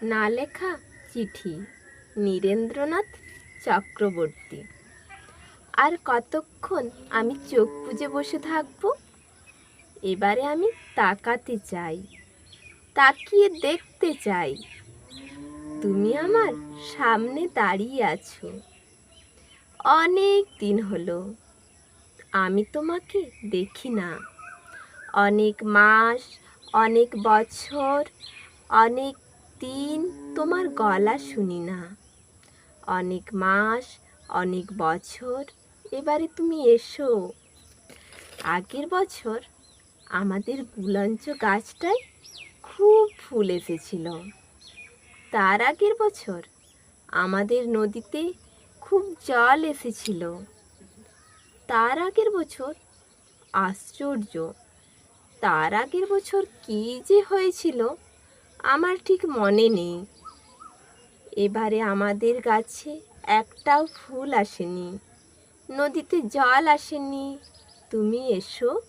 না লেখা চিঠি, নীরেন্দ্রনাথ চক্রবর্তী। আর কতক্ষণ আমি চোখ বুজে বসে থাকব? এবারে আমি তাকাতে চাই, তাকিয়ে দেখতে চাই। তুমি আমার সামনে দাঁড়িয়ে আছো। অনেক দিন হলো আমি তোমাকে দেখি না। অনেক মাস, অনেক বছর, অনেক দিন তোমার গলা শুনি না। অনেক মাস, অনেক বছর, এবারে তুমি এসো। আগের বছর আমাদের গুলঞ্চ গাছটায় খুব ফুল এসেছিল। তার আগের বছর আমাদের নদীতে খুব জল এসেছিল। তার আগের বছর আশ্চর্য, তার আগের বছর কী যে হয়েছিল আমার ঠিক মনে নেই। এবারে আমাদের গাছে একটাও ফুল আসেনি, নদীতে জল আসেনি। তুমি এসো।